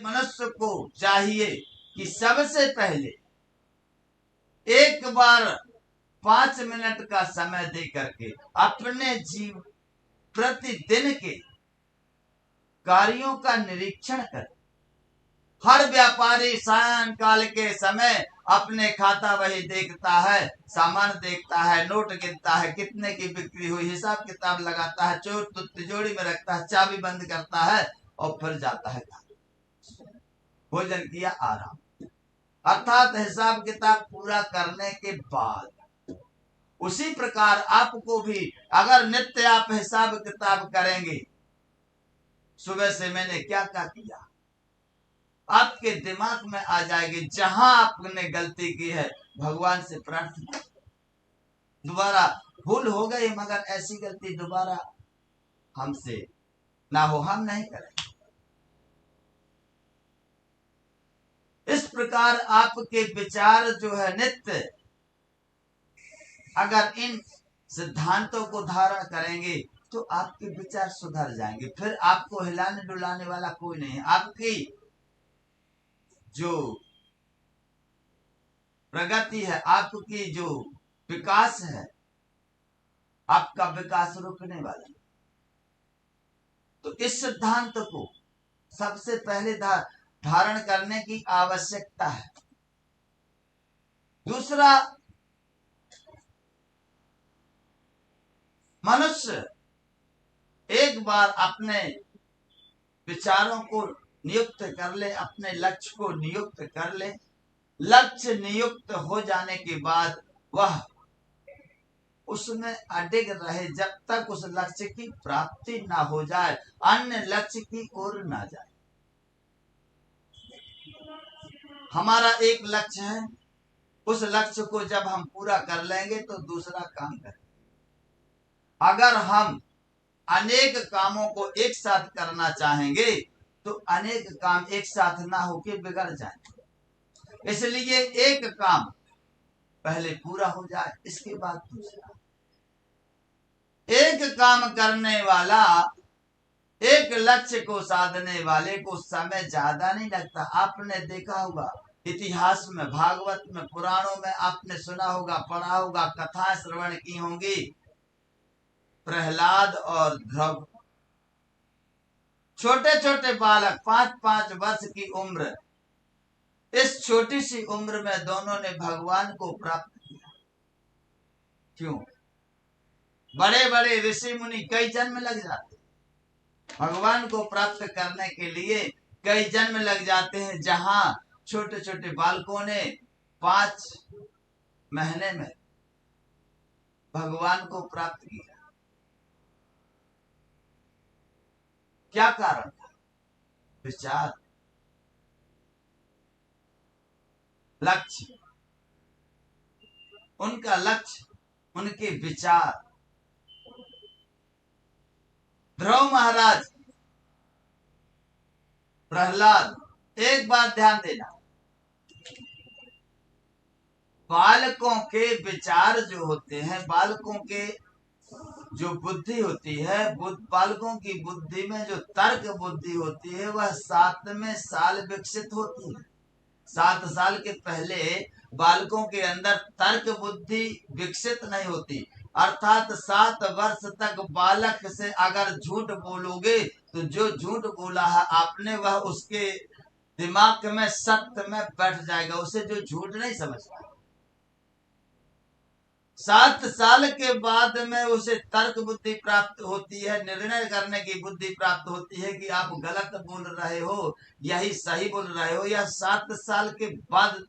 मनुष्य को चाहिए कि सबसे पहले एक बार 5 मिनट का समय दे करके अपने जीव प्रतिदिन के कार्यों का निरीक्षण करें। हर व्यापारी सायंकाल के समय अपने खाता वही देखता है, सामान देखता है, नोट गिनता है, कितने की बिक्री हुई, हिसाब किताब लगाता है, चोर तो तिजोरी में रखता है, चाबी बंद करता है और फिर जाता है भोजन किया, आराम। अर्थात हिसाब किताब पूरा करने के बाद उसी प्रकार आपको भी अगर नित्य आप हिसाब किताब करेंगे, सुबह से मैंने क्या क्या किया, आपके दिमाग में आ जाएगी। जहां आपने गलती की है भगवान से प्रार्थना, दोबारा भूल हो गई मगर ऐसी गलती दोबारा हमसे ना हो, हम नहीं करेंगे। इस प्रकार आपके विचार जो है नित्य अगर इन सिद्धांतों को धारण करेंगे तो आपके विचार सुधर जाएंगे। फिर आपको हिलाने डुलाने वाला कोई नहीं है। आपकी जो प्रगति है, आपकी जो विकास है, आपका विकास रुकने वाला है। तो इस सिद्धांत को सबसे पहले धारण करने की आवश्यकता है। दूसरा, मनुष्य एक बार अपने विचारों को नियुक्त कर ले, अपने लक्ष्य को नियुक्त कर ले, लक्ष्य नियुक्त हो जाने के बाद वह उसमें अडिग रहे जब तक उस लक्ष्य की प्राप्ति ना हो जाए, अन्य लक्ष्य की ओर ना जाए। हमारा एक लक्ष्य है, उस लक्ष्य को जब हम पूरा कर लेंगे तो दूसरा काम करें। अगर हम अनेक कामों को एक साथ करना चाहेंगे तो अनेक काम एक साथ ना होके बिगड़ जाएंगे। इसलिए एक काम पहले पूरा हो जाए, इसके बाद दूसरा। एक काम करने वाला, एक लक्ष्य को साधने वाले को समय ज्यादा नहीं लगता। आपने देखा होगा इतिहास में, भागवत में, पुराणों में आपने सुना होगा, पढ़ा होगा, कथा श्रवण की होंगी। प्रहलाद और ध्रुव, छोटे छोटे बालक, 5-5 वर्ष की उम्र, इस छोटी सी उम्र में दोनों ने भगवान को प्राप्त किया। क्यों? बड़े बड़े ऋषि मुनि कई जन्म लग जाते, भगवान को प्राप्त करने के लिए कई जन्म लग जाते हैं। जहां छोटे छोटे बालकों ने 5 महीने में भगवान को प्राप्त किया। क्या कारण था? विचार, लक्ष्य, उनका लक्ष्य, उनके विचार। ध्रुव महाराज, प्रहलाद, एक बात ध्यान देना, बालकों के विचार जो होते हैं, बालकों के जो बुद्धि होती है, बालकों की बुद्धि में जो तर्क बुद्धि होती है वह 7वें साल विकसित होती है। 7 साल के पहले बालकों के अंदर तर्क बुद्धि विकसित नहीं होती। अर्थात 7 वर्ष तक बालक से अगर झूठ बोलोगे तो जो झूठ बोला है आपने वह उसके दिमाग में सत्य में बैठ जाएगा, उसे जो झूठ नहीं समझ पाएगा। 7 साल के बाद में उसे तर्क बुद्धि प्राप्त होती है, निर्णय करने की बुद्धि प्राप्त होती है कि आप गलत बोल रहे हो, यही सही बोल रहे हो। यह 7 साल के बाद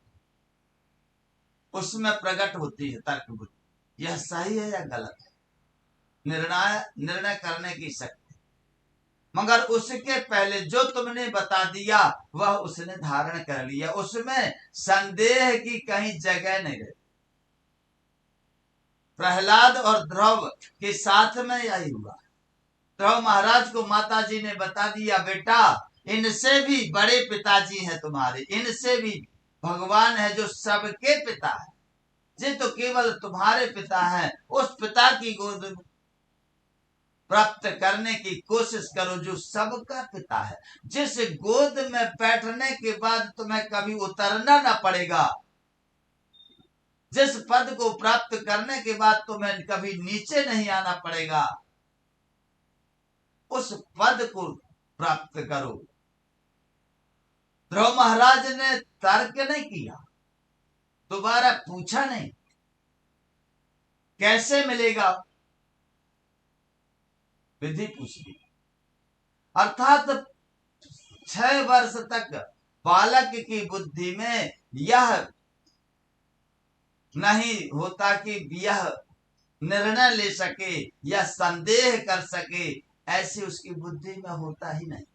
उसमें प्रकट होती है तर्क बुद्धि, यह सही है या गलत है, निर्णय करने की शक्ति। मगर उसके पहले जो तुमने बता दिया वह उसने धारण कर लिया, उसमें संदेह की कहीं जगह नहीं रही। प्रहलाद और ध्रुव के साथ में यही हुआ। ध्रुव महाराज को माता जी ने बता दिया, बेटा इनसे भी बड़े पिताजी हैं तुम्हारे, इनसे भी भगवान है जो सबके पिता है, ये तो केवल तुम्हारे पिता हैं। उस पिता की गोद प्राप्त करने की कोशिश करो जो सबका पिता है, जिस गोद में बैठने के बाद तुम्हें कभी उतरना ना पड़ेगा, जिस पद को प्राप्त करने के बाद तुम्हें कभी नीचे नहीं आना पड़ेगा, उस पद को प्राप्त करो। ध्रुव महाराज ने तर्क नहीं किया, दोबारा पूछा नहीं कैसे मिलेगा, विधि पूछ ली। अर्थात 6 वर्ष तक बालक की बुद्धि में यह नहीं होता कि यह निर्णय ले सके या संदेह कर सके, ऐसी उसकी बुद्धि में होता ही नहीं।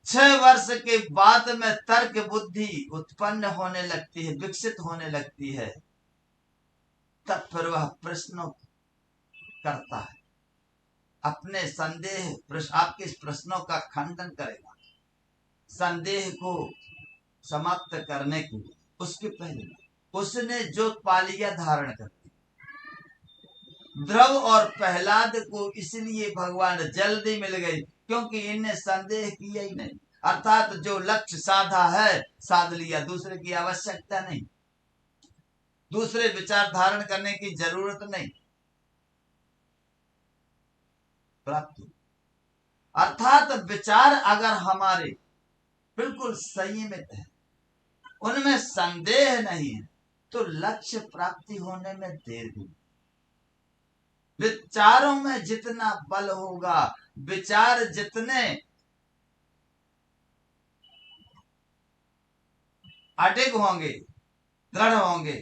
6 वर्ष के बाद में तर्क बुद्धि उत्पन्न होने लगती है, विकसित होने लगती है, तब फिर वह प्रश्नों करता है, अपने संदेह आपके प्रश्नों का खंडन करेगा, संदेह को समाप्त करने के लिए। उसके पहले उसने जो पालिया धारण कर दी। ध्रुव और प्रहलाद को इसलिए भगवान जल्दी मिल गई क्योंकि इनने संदेह किया ही नहीं, अर्थात जो लक्ष्य साधा है साध लिया, दूसरे की आवश्यकता नहीं, दूसरे विचार धारण करने की जरूरत नहीं, प्राप्त। अर्थात विचार अगर हमारे बिल्कुल संयमित है, उनमें संदेह नहीं है, तो लक्ष्य प्राप्ति होने में देर भी। विचारों में जितना बल होगा, विचार जितने अडिग होंगे, दृढ़ होंगे,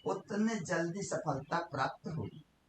उतने जल्दी सफलता प्राप्त होगी।